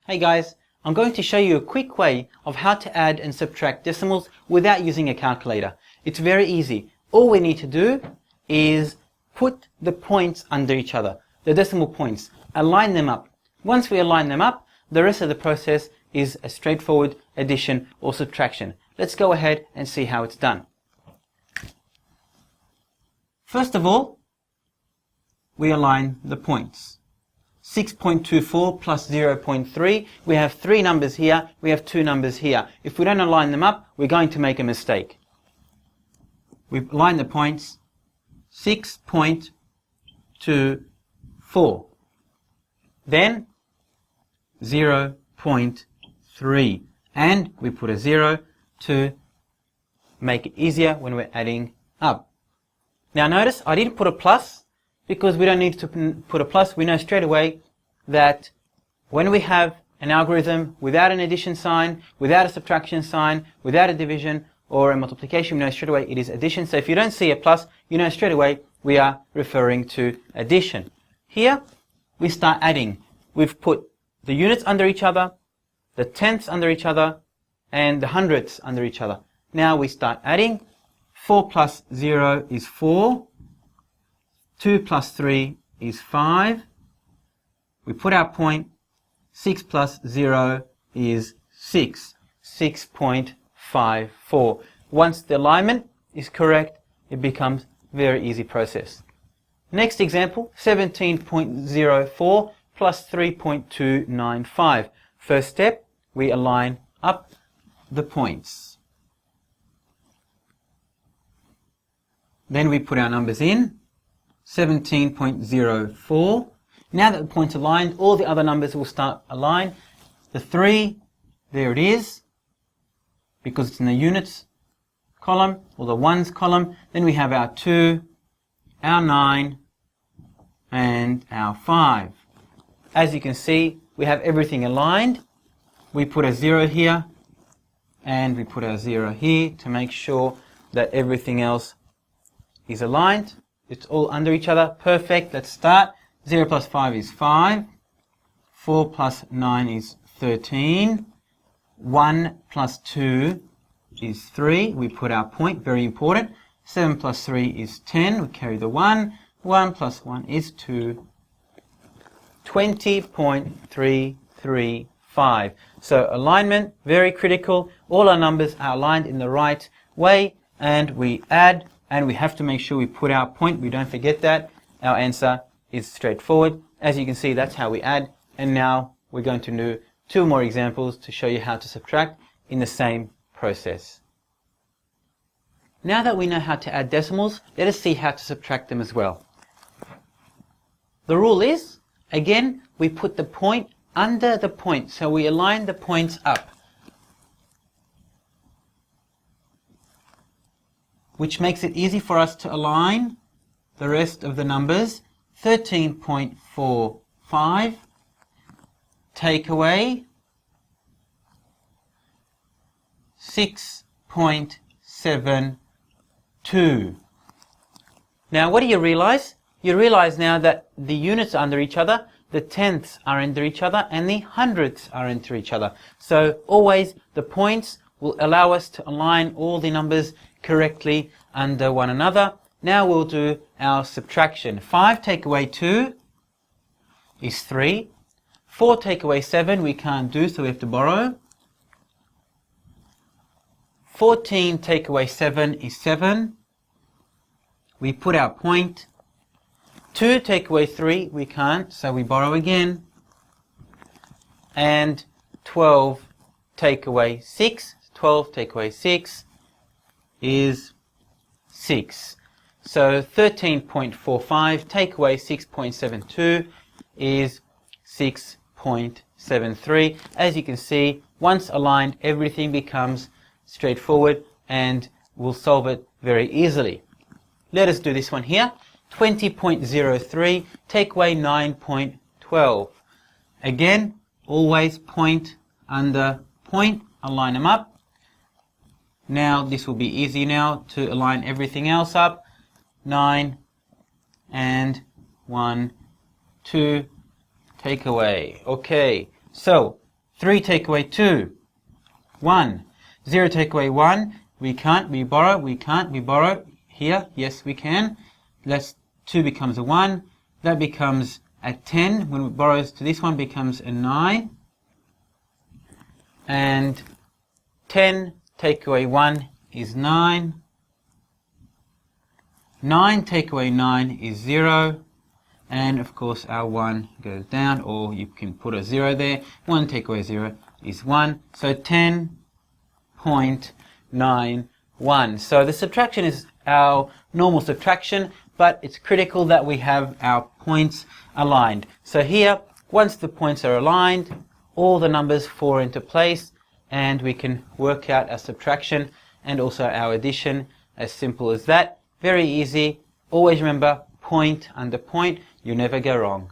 Hey guys, I'm going to show you a quick way of how to add and subtract decimals without using a calculator. It's very easy. All we need to do is put the points under each other, the decimal points, align them up. Once we align them up, the rest of the process is a straightforward addition or subtraction. Let's go ahead and see how it's done. First of all, we align the points. 6.24 plus 0.3, we have three numbers here, we have two numbers here. If we don't align them up, we're going to make a mistake. We align the points, 6.24, then 0.3, and we put a 0 to make it easier when we're adding up. Now notice I didn't put a plus, because we don't need to put a plus. We know straight away that when we have an algorithm without an addition sign, without a subtraction sign, without a division or a multiplication, we know straight away it is addition. So if you don't see a plus, you know straight away we are referring to addition. Here we start adding. We've put the units under each other, the tenths under each other, and the hundredths under each other. Now we start adding. 4 plus 0 is 4. 2 plus 3 is 5. We put our point. 6 plus 0 is 6. 6.54. Once the alignment is correct, it becomes a very easy process. Next example, 17.04 plus 3.295. First step, we align up the points. Then we put our numbers in. 17.04. Now that the points are aligned, all the other numbers will start aligned. The 3, there it is, because it's in the units column, or the ones column. Then we have our 2, our 9, and our 5. As you can see, we have everything aligned. We put a 0 here, and we put our 0 here to make sure that everything else is aligned. It's all under each other. Perfect. Let's start. 0 plus 5 is 5. 4 plus 9 is 13. 1 plus 2 is 3. We put our point. Very important. 7 plus 3 is 10. We carry the 1. 1 plus 1 is 2. 20.335. So alignment, very critical. All our numbers are aligned in the right way. And we add. And we have to make sure we put our point. We don't forget that. Our answer is straightforward. As you can see, that's how we add. And now we're going to do two more examples to show you how to subtract in the same process. Now that we know how to add decimals, let us see how to subtract them as well. The rule is, again, we put the point under the point. So we align the points up, which makes it easy for us to align the rest of the numbers. 13.45, take away 6.72. Now what do you realize? You realize now that the units are under each other, the tenths are under each other, and the hundredths are under each other. So always the points will allow us to align all the numbers correctly under one another. Now we'll do our subtraction. 5 take away 2 is 3. 4 take away 7 we can't do, so we have to borrow. 14 take away 7 is 7. We put our point. 2 take away 3 we can't, so we borrow again. And 12 take away 6. 12 take away 6 is 6. So 13.45 take away 6.72 is 6.73. As you can see, once aligned, everything becomes straightforward and we'll solve it very easily. Let us do this one here. 20.03 take away 9.12. Again, always point under point, align them up. Now this will be easy now to align everything else up. 9 and 1, 2, take away. Okay, so 3 take away 2, 1. 0 take away 1, we borrow here, yes we can. Let's 2 becomes a 1, that becomes a 10, when we borrow to this one becomes a 9, and 10 take away 1 is 9, 9 take away 9 is 0, and of course our 1 goes down, or you can put a 0 there. 1 take away 0 is 1, so 10.91. So the subtraction is our normal subtraction, but it's critical that we have our points aligned. So here, once the points are aligned, all the numbers fall into place, and we can work out our subtraction and also our addition, as simple as that. Very easy. Always remember, point under point, you'll never go wrong.